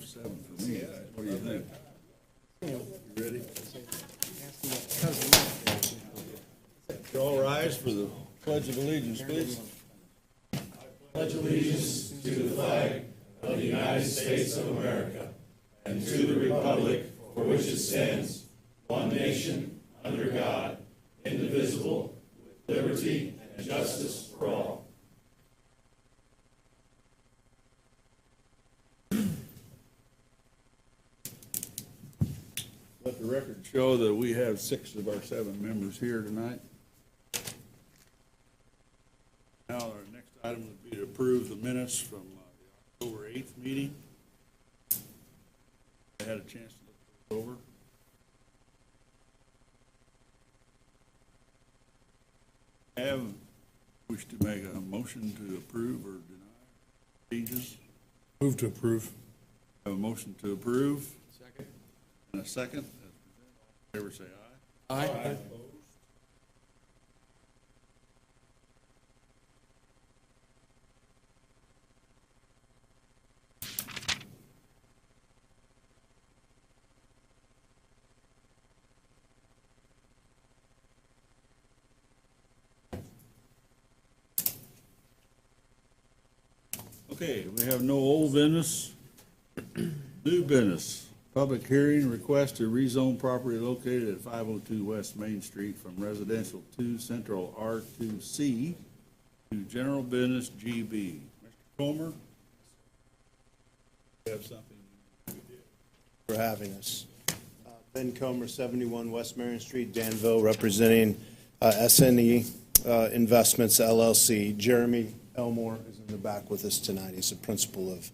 7 for me. What do you think? You ready? You all rise for the Pledge of Allegiance, please. Pledge allegiance to the flag of the United States of America and to the republic for which it stands, one nation, under God, indivisible, with liberty and justice for all. Let the record show that we have 6 of our 7 members here tonight. Now, our next item would be to approve the minutes from the October 8th meeting. I had a chance to look those over. Have wish to make a motion to approve or deny changes? Move to approve. Have a motion to approve? Second. And a second. All in favor, say aye. Aye. Okay, we have no old business. New business. Public hearing, request to rezone property located at 502 West Main Street from residential 2 Central R2C to general business GB. Mr. Comer? You have something? For having us. Ben Comer, 71 West Marion Street, Danville, representing SNE Investments LLC. Jeremy Elmore is in the back with us tonight. He's the principal of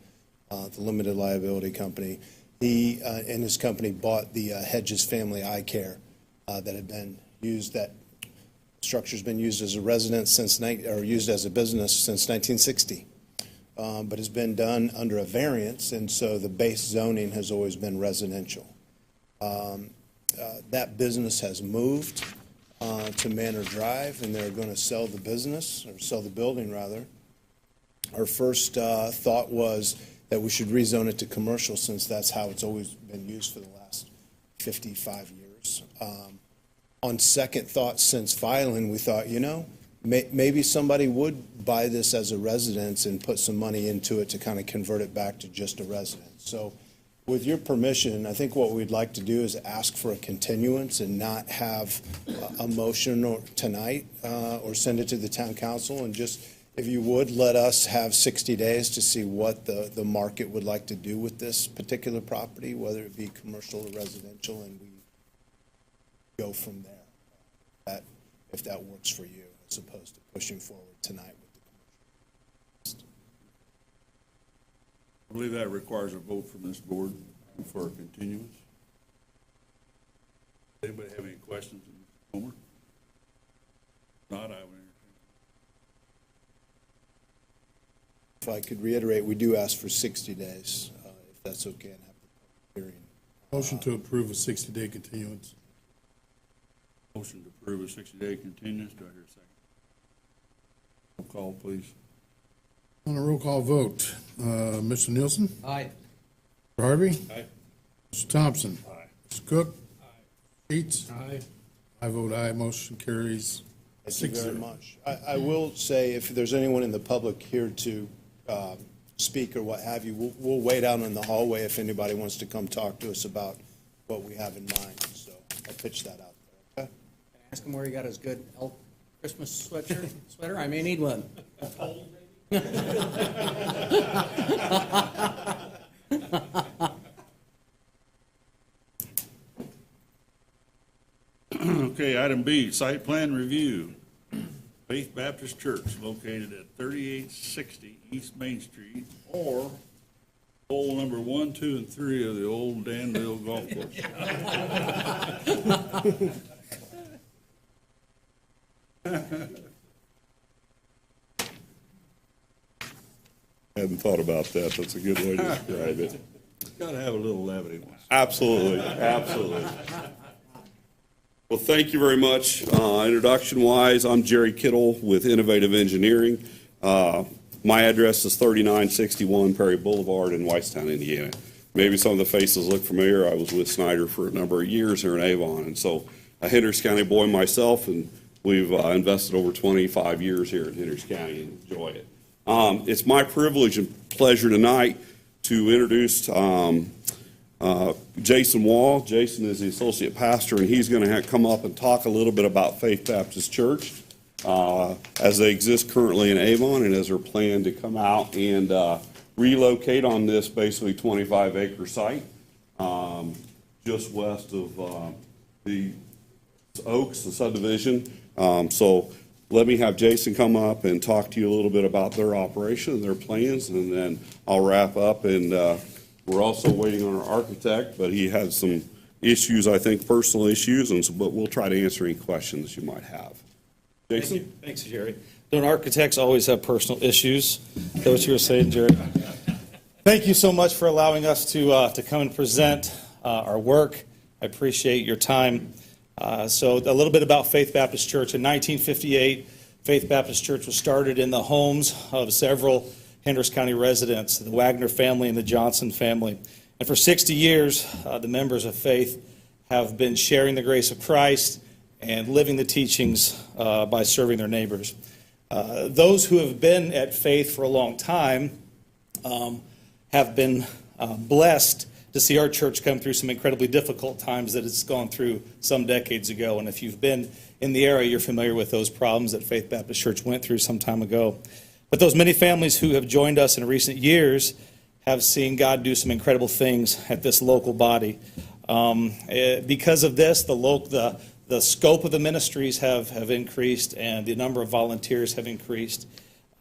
the limited liability company. He and his company bought the Hedges Family Eye Care that had been used, that structure's been used as a residence since, or used as a business since 1960. But has been done under a variance, and so the base zoning has always been residential. That business has moved to Manor Drive, and they're going to sell the business, or sell the building rather. Our first thought was that we should rezone it to commercial, since that's how it's always been used for the last 55 years. On second thought, since filing, we thought, maybe somebody would buy this as a residence and put some money into it to kind of convert it back to just a residence. So with your permission, I think what we'd like to do is ask for a continuance and not have a motion tonight or send it to the town council, and just, if you would, let us have 60 days to see what the market would like to do with this particular property, whether it be commercial or residential, and we go from there, if that works for you, as opposed to pushing forward tonight with the commercial. I believe that requires a vote from this board for a continuance. Anybody have any questions of Mr. Comer? If not, I would. If I could reiterate, we do ask for 60 days, if that's okay, and have the hearing. Motion to approve a 60-day continuance. Motion to approve a 60-day continuance. Do I hear a second? Roll call, please. On a roll call vote, Mr. Nielsen? Aye. Mr. Harvey? Aye. Mr. Thompson? Aye. Mr. Cook? Aye. Sheets? Aye. I vote aye. Motion carries. Thank you very 6-0. much. I will say, if there's anyone in the public here to speak or what have you, we'll wait out in the hallway if anybody wants to come talk to us about what we have in mind. So I'll pitch that out there. Okay? Ask him where he got his good elk Christmas sweater. I may need one. Okay, item B, site plan review. Faith Baptist Church located at 3860 East Main Street, or hole number 1, 2, and 3 of the old Danville Golf Course. Hadn't thought about that. That's a good way to describe it. Gotta have a little levity once. Absolutely, absolutely. Well, thank you very much. Introduction-wise, I'm Jerry Kittle with Innovative Engineering. My address is 3961 Perry Boulevard in Whitestown, Indiana. maybe some of the faces look familiar. I was with Snyder for a number of years here in Avon, and so a Hendricks County boy myself, and we've invested over 25 years here in Hendricks County and enjoy it. It's my privilege and pleasure tonight to introduce Jason Wall. Jason is the associate pastor, and he's going to come up and talk a little bit about Faith Baptist Church as they exist currently in Avon, and as their plan to come out and relocate on this basically 25-acre site just west of the Oaks, the subdivision. So let me have Jason come up and talk to you a little bit about their operation and their plans, and then I'll wrap up. And we're also waiting on our architect, but he had some issues, I think, personal issues, and so, but we'll try to answer any questions you might have. Jason? Thanks, Jerry. Don't architects always have personal issues? Is that what you were saying, Jerry? Thank you so much for allowing us to come and present our work. I appreciate your time. So a little bit about Faith Baptist Church. In 1958, Faith Baptist Church was started in the homes of several Hendricks County residents, the Wagner family and the Johnson family. And for 60 years, the members of Faith have been sharing the grace of Christ and living the teachings by serving their neighbors. Those who have been at Faith for a long time have been blessed to see our church come through some incredibly difficult times that it's gone through some decades ago. And if you've been in the area, you're familiar with those problems that Faith Baptist Church went through some time ago. But those many families who have joined us in recent years have seen God do some incredible things at this local body. Because of this, the scope of the ministries have increased, and the number of volunteers have increased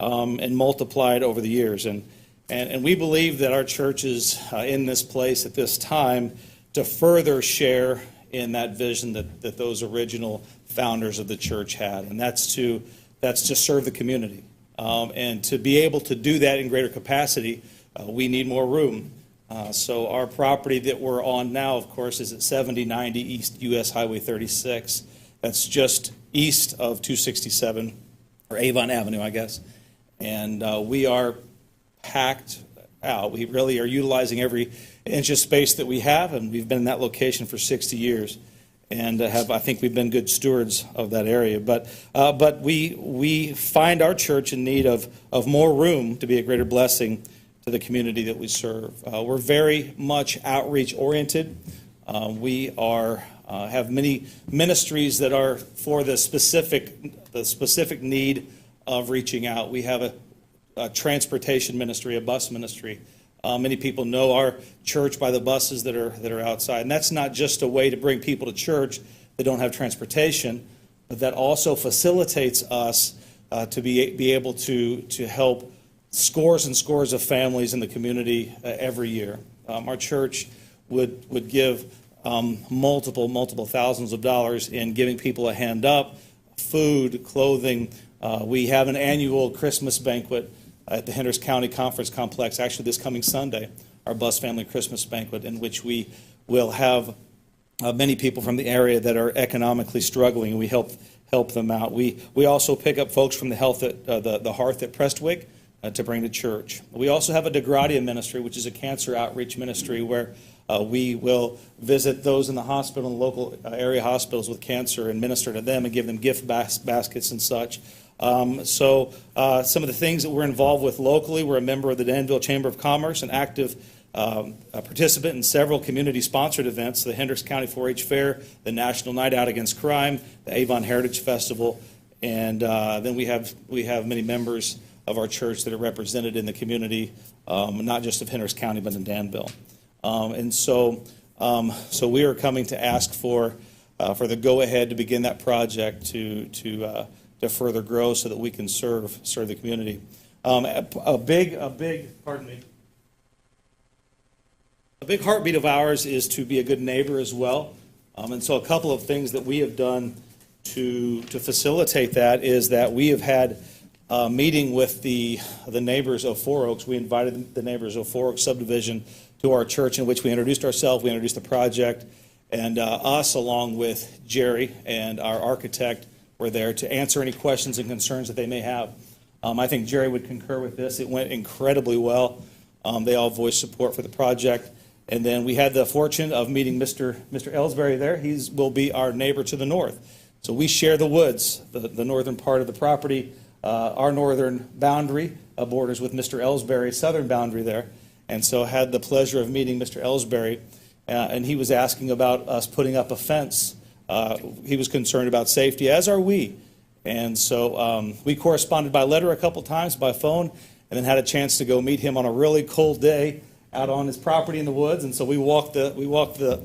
and multiplied over the years. And we believe that our church is in this place at this time to further share in that vision that those original founders of the church had, and that's to serve the community. And to be able to do that in greater capacity, we need more room. So our property that we're on now, of course, is at 7090 East US Highway 36. That's just east of 267, or Avon Avenue, I guess. And we are packed out. We really are utilizing every inch of space that we have, and we've been in that location for 60 years. And I think we've been good stewards of that area. But we find our church in need of more room to be a greater blessing to the community that we serve. We're very much outreach oriented. We have many ministries that are for the specific need of reaching out. We have a transportation ministry, a bus ministry. Many people know our church by the buses that are outside. And that's not just a way to bring people to church that don't have transportation, but that also facilitates us to be able to help scores and scores of families in the community every year. Our church would give multiple thousands of dollars in giving people a hand up, food, clothing. We have an annual Christmas banquet at the Hendricks County Conference Complex, actually this coming Sunday, our Bus Family Christmas Banquet, in which we will have many people from the area that are economically struggling, and we help them out. We also pick up folks from the Hearth at Prestwick to bring to church. We also have a DeGradia ministry, which is a cancer outreach ministry where we will visit those in the hospital, in the local area hospitals with cancer, and minister to them and give them gift baskets and such. So some of the things that we're involved with locally, we're a member of the Danville Chamber of Commerce, an active participant in several community-sponsored events, the Hendricks County 4-H Fair, the National Night Out Against Crime, the Avon Heritage Festival, and then we have many members of our church that are represented in the community, not just of Hendricks County, but in Danville. So we are coming to ask for the go-ahead to begin that project to further grow so that we can serve the community. A big heartbeat of ours is to be a good neighbor as well. And so a couple of things that we have done to facilitate that is that we have had a meeting with the neighbors of Four Oaks. We invited the neighbors of Four Oaks subdivision to our church, in which we introduced ourselves, we introduced the project, and us, along with Jerry and our architect, were there to answer any questions and concerns that they may have. I think Jerry would concur with this. It went incredibly well. They all voiced support for the project. And then we had the fortune of meeting Mr. Ellsbury there. Will be our neighbor to the north. So we share the woods, the northern part of the property. Our northern boundary borders with Mr. Ellsbury's southern boundary there. And so had the pleasure of meeting Mr. Ellsbury, and he was asking about us putting up a fence. He was concerned about safety, as are we. And so we corresponded by letter a couple times, by phone, and then had a chance to go meet him on a really cold day out on his property in the woods. And so we walked the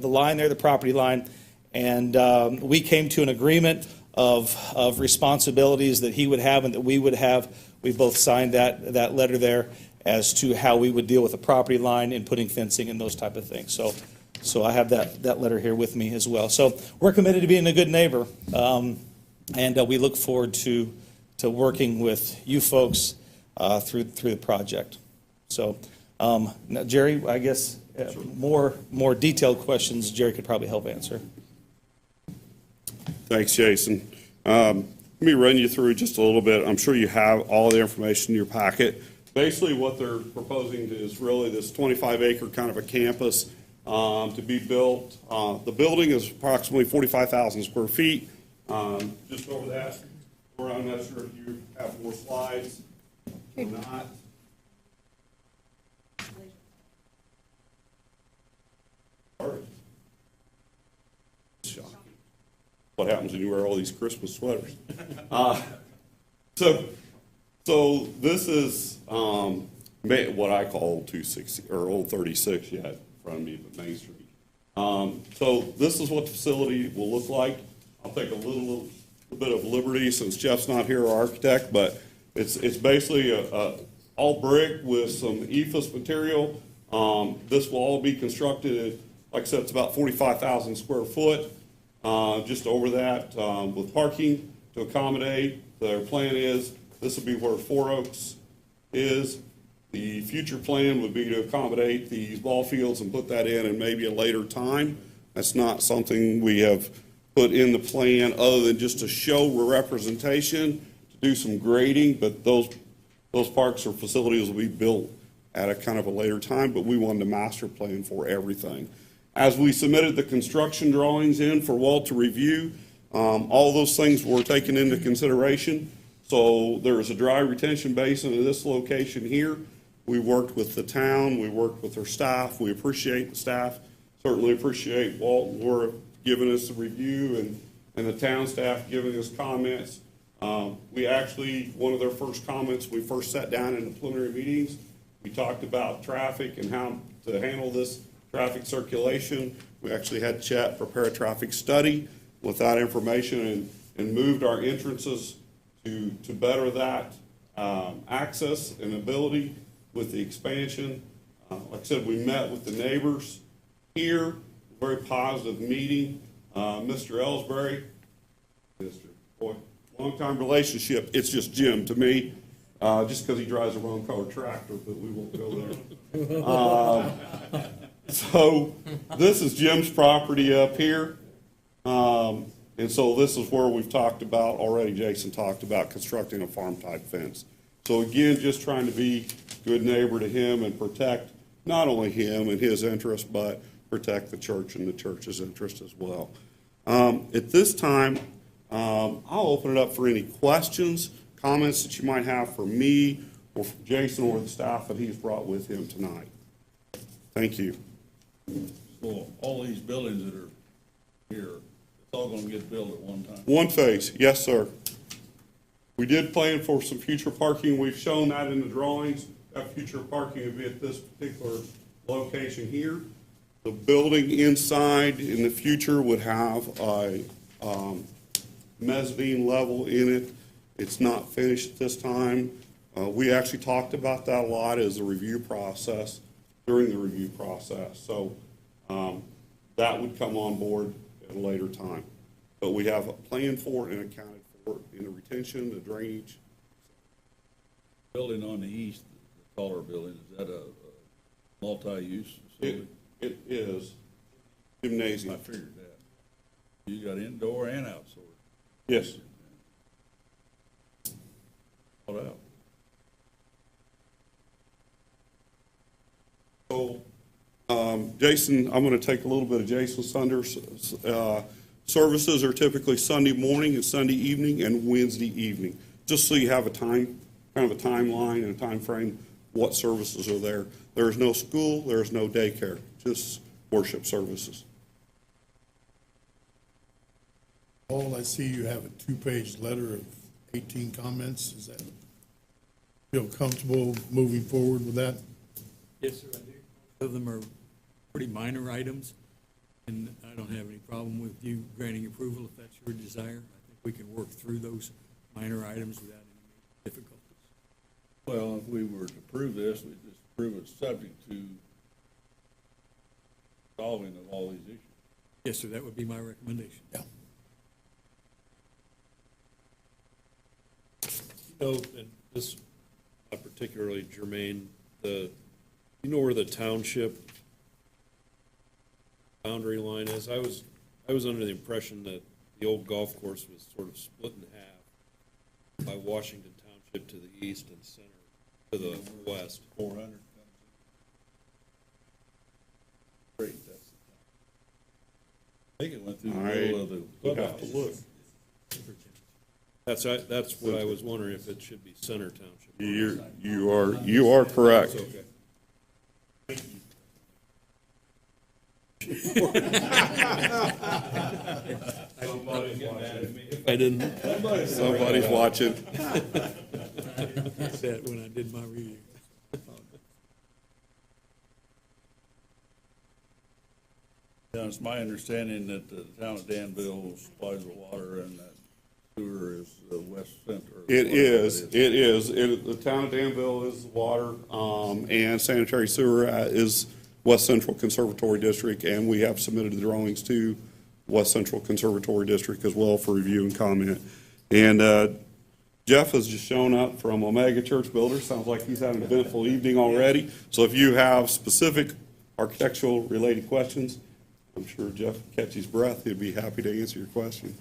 line there, the property line, and we came to an agreement of responsibilities that he would have and that we would have. We both signed that letter there as to how we would deal with the property line and putting fencing and those type of things. So I have that letter here with me as well. So we're committed to being a good neighbor, and we look forward to working with you folks through the project. So, now, Jerry, I guess more detailed questions Jerry could probably help answer. Thanks, Jason. Let me run you through just a little bit. I'm sure you have all the information in your packet. Basically, what they're proposing is really this 25-acre kind of a campus to be built. The building is approximately 45,000 square feet. Just over that, or I'm not sure if you have more slides or not. Shocking. What happens when you wear all these Christmas sweaters? So this is what I call Old 260 or Old 36 yet in front of me, but Main Street. So this is what the facility will look like. I'll take a little bit of liberty since Jeff's not here, our architect, but it's basically all brick with some ephes material. This will all be constructed at, like I said, it's about 45,000 square foot, just over that, with parking to accommodate. Their plan is this will be where Four Oaks is. The future plan would be to accommodate these ball fields and put that in maybe a later time. That's not something we have put in the plan other than just to show representation, to do some grading, but those parks or facilities will be built at a kind of a later time, but we wanted a master plan for everything. As we submitted the construction drawings in for Walt to review, all those things were taken into consideration. So there is a dry retention basin in this location here. We worked with the town, we worked with their staff, we appreciate the staff, certainly appreciate Walt and Laura giving us a review and the town staff giving us comments. We actually, one of their first comments, we first sat down in the preliminary meetings, we talked about traffic and how to handle this traffic circulation. We actually had Chet prepare a traffic study with that information and moved our entrances to better that access and ability with the expansion. Like I said, we met with the neighbors here, very positive meeting. Mr. Ellsbury, boy, long-time relationship. It's just Jim to me, just because he drives a wrong color tractor, but we won't go there. So this is Jim's property up here. And so this is where we've talked about already, Jason talked about constructing a farm-type fence. So again, just trying to be a good neighbor to him and protect not only him and his interest, but protect the church and the church's interest as well. At this time, I'll open it up for any questions, comments that you might have for me or for Jason or the staff that he's brought with him tonight. Thank you. So all these buildings that are here, it's all gonna get built at one time? One phase, yes, sir. We did plan for some future parking. We've shown that in the drawings. That future parking would be at this particular location here. The building inside in the future would have a mezzanine level in it. It's not finished at this time. We actually talked about that a lot as a review process, during the review process. So that would come on board at a later time. But we have a plan for it and accounted for it in the retention, the drainage. Building on the east, the taller building, is that a multi-use facility? It is gymnasium. I figured that. You got indoor and outdoor. Yes. What out? So, Jason, I'm going to take a little bit of Jason's thunder. Services are typically Sunday morning and Sunday evening and Wednesday evening, just so you have a time, kind of a timeline and a time frame, what services are there. There is no school, there is no daycare, just worship services. Paul, I see you have a two-page letter of 18 comments. Is that, feel comfortable moving forward with that? Yes, sir, I do. Most of them are pretty minor items, and I don't have any problem with you granting approval if that's your desire. I think we can work through those minor items without any difficulties. Well, if we were to prove this, we just prove it subject to solving of all these issues. Yes, sir, that would be my recommendation. Yeah. No, and this not particularly germane, you know where the township boundary line is? I was under the impression that the old golf course was sort of split in half by Washington Township to the east and center to the west. 400 comes in. Great, that's the I think it went through the middle of the We'll have clubhouse. to look. That's what I was wondering, if it should be Center Township. You are correct. It's okay. I didn't Somebody's watching. that when I did my review. Yeah, it's my understanding that the town of Danville supplies the water and that sewer is the west center. It is. The town of Danville is water, and sanitary sewer is West Central Conservatory District, and we have submitted the drawings to West Central Conservatory District as well for review and comment. And Jeff has just shown up from Omega Church Builders. Sounds like he's had an eventful evening already. So if you have specific architectural related questions, I'm sure Jeff will catch his breath. He'd be happy to answer your question.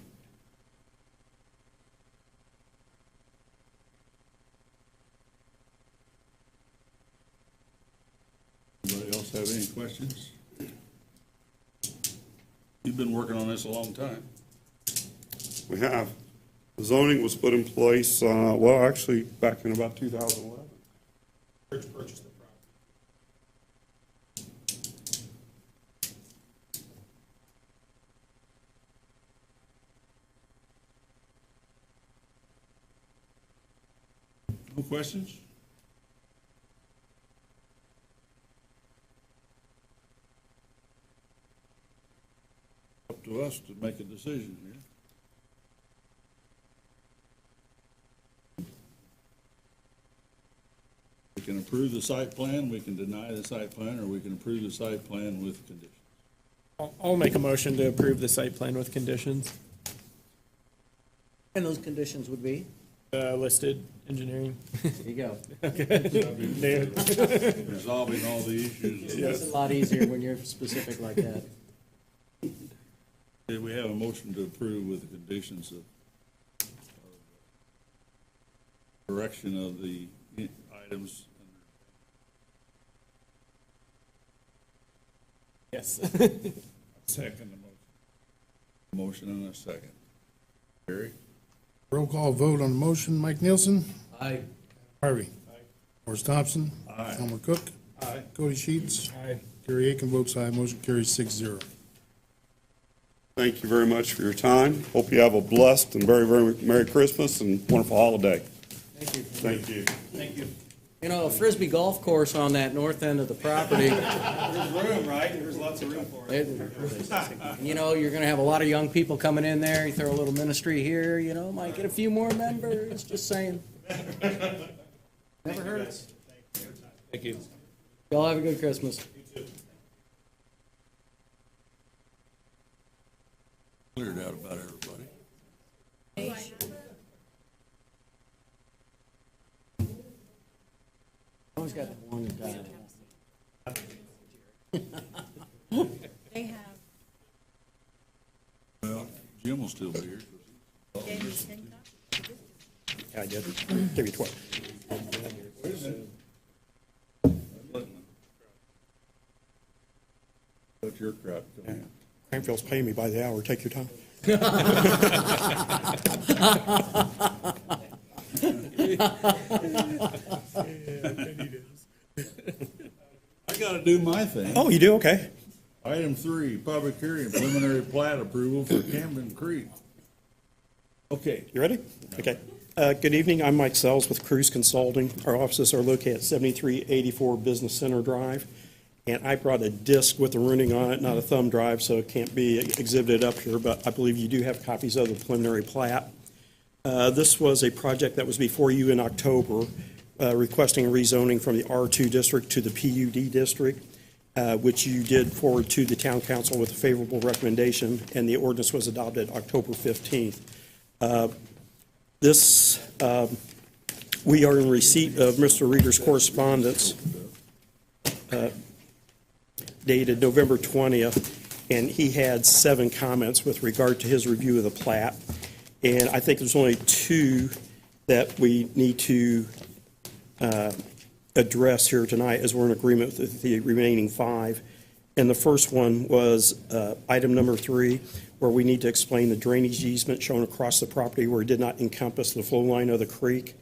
Anybody else have any questions? You've been working on this a long time. We have. The zoning was put in place, well, actually, back in about 2011. Church purchased the property. No questions? Up to us to make a decision here. We can approve the site plan, we can deny the site plan, or we can approve the site plan with conditions. I'll make a motion to approve the site plan with conditions, And those conditions would be? listed engineering. There you go. Resolving all the issues. It's a lot easier when you're specific like that. Did we have a motion to approve with the conditions of correction of the items? Yes. Second the motion. Motion and a second. Gary? Roll call vote on the motion. Mike Nielsen? Aye. Harvey? Morris Thompson? Aye. Elmer Cook? Aye. Cody Sheets? Aye. Gary Aiken votes aye. Motion carries 6-0. Thank you very much for your time. Hope you have a blessed and very, very Merry Christmas and wonderful holiday. Thank you. Thank you. Thank you. You know, a Frisbee golf course on that north end of the property. There's room, right? There's lots of room for it. You know, you're gonna have a lot of young people coming in there. You throw a little ministry here, you know, might get a few more members, just saying. Never hurts. Thank you. Y'all have a good Christmas. Cleared out about everybody. Always got one guy. They have, Well, Jim will still be here. gave me 10 copies. I did. Give you 12. your crowd coming in. Cranfield's paying me by the hour. Take your time. I gotta do my thing. Oh, you do? Okay. Item 3, public hearing, preliminary plat approval for Camden Creek. Okay, You ready? Okay. Good evening. I'm Mike Sells with Cruise Consulting. Our offices are located at 7384 Business Center Drive. And I brought a disc with a ruling on it, not a thumb drive, so it can't be exhibited up here, but I believe you do have copies of the preliminary plat. This was a project that was before you in October, requesting a rezoning from the R2 district to the PUD district, which you did forward to the town council with a favorable recommendation, and the ordinance was adopted October 15th. We are in receipt of Mr. Reader's correspondence dated November 20th, and he had 7 comments with regard to his review of the plat. And I think there's only 2 that we need to address here tonight, as we're in agreement with the remaining 5. And the first one was item number 3, where we need to explain the drainage easement shown across the property where it did not encompass the flow line of the creek.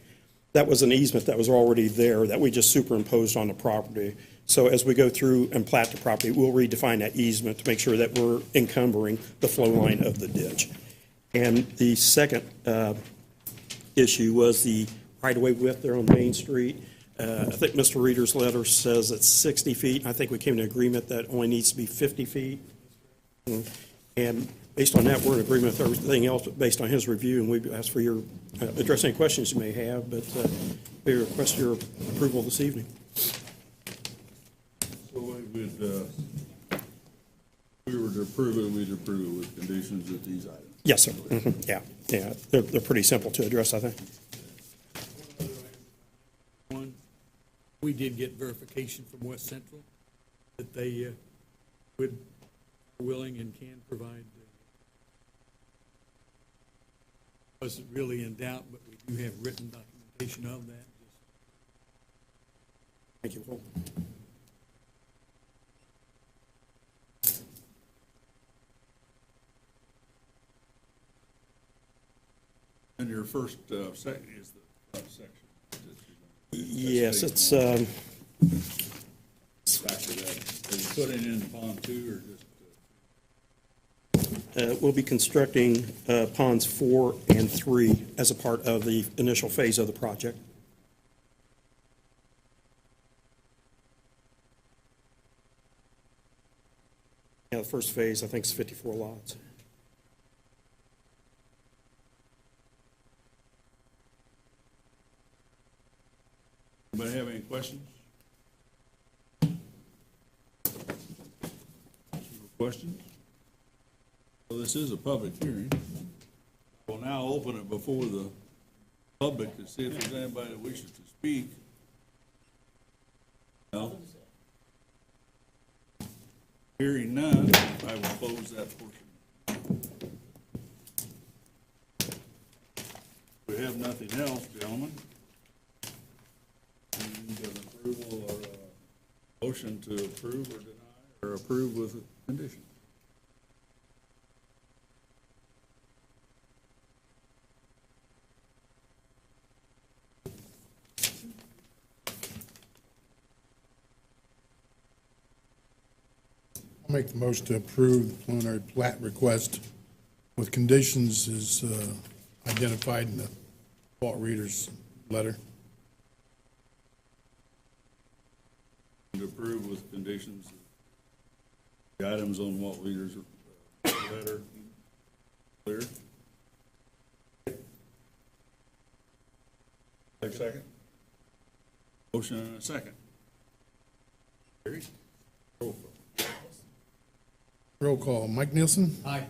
That was an easement that was already there that we just superimposed on the property. So as we go through and plat the property, we'll redefine that easement to make sure that we're encumbering the flow line of the ditch. And the second issue was the right-of-way width there on Main Street. I think Mr. Reader's letter says it's 60 feet. I think we came to agreement that it only needs to be 50 feet. And based on that, we're in agreement with everything else based on his review, and we ask for your, address any questions you may have, but we request your approval this evening. so if we were to approve it, we'd approve it with conditions that these items. Yes, sir. Mhm. Yeah. They're pretty simple to address, I think. One, we did get verification from West Central that they are willing and can provide. Wasn't really in doubt, but we do have written documentation of that. Thank you, Will. And your first section is the section. Yes, it's, Back to that, are you putting in pond 2 or just? we'll be constructing ponds 4 and 3 as a part of the initial phase of the project. Yeah, the first phase, I think, is 54 lots. Anybody have any questions? Questions? Well, this is a public hearing. We'll now open it before the public to see if there's anybody that wishes to speak. No? Hearing none, I will close that portion. We have nothing else, gentlemen. We need an approval or a motion to approve or deny, or approve with a condition. I'll make the motion to approve the preliminary plat request with conditions as identified in the Walt Reader's letter. To approve with conditions, the items on Walt Reader's letter, clear? Take a second. Motion and a second. Carried. Roll call. Roll call, Mike Nielsen. Aye.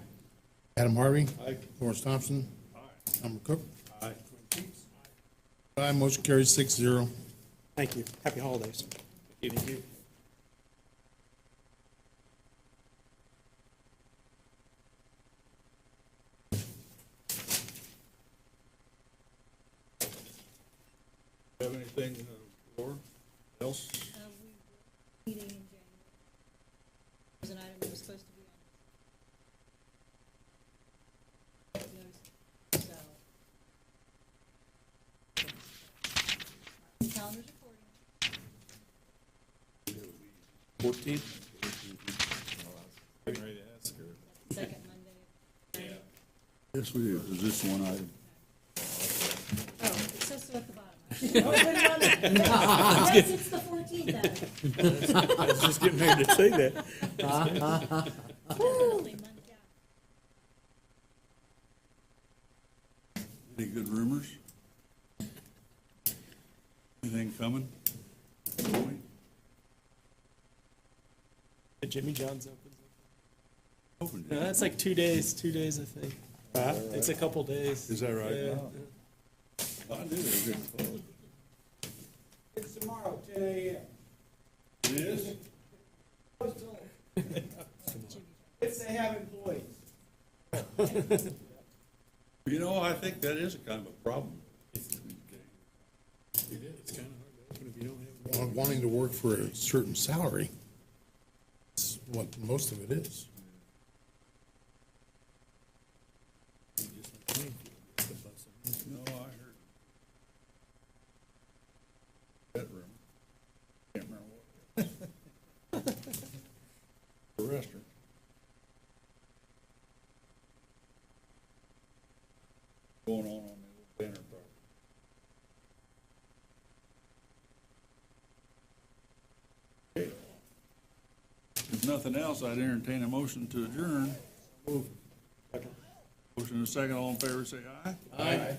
Adam Harvey. Aye. Lawrence Thompson. Elmer Cook. Aye. Aye, motion carries 6-0. Thank you. Happy holidays. Thank you. Have anything, Laura, else? Meeting in January. There's an item that was supposed Calendar's recording. 14th? Second Monday. Yes, we do. Is this one item? Oh, it says so at the bottom. Oh, what do you want to- Yes, it's the 14th then. I was just getting ready to say that. Definitely Monday, yeah. Any good rumors? Anything coming? Jimmy John's opens. Open. No, that's like 2 days, I think. It's a couple days. Is that right? Yeah. I knew they were getting close. It's tomorrow, 10 a.m. It is? If they have employees. You know, I think that is a kind of a problem. It is, it's kind of hard to open if you don't have. Wanting to work for a certain salary. It's what most of it is. No, I heard. That room. Can't remember what it was. The restaurant. Going on the old Banner property. Okay. If nothing else, I'd entertain a motion to adjourn. Motion and a second, all in favor, say aye. Aye.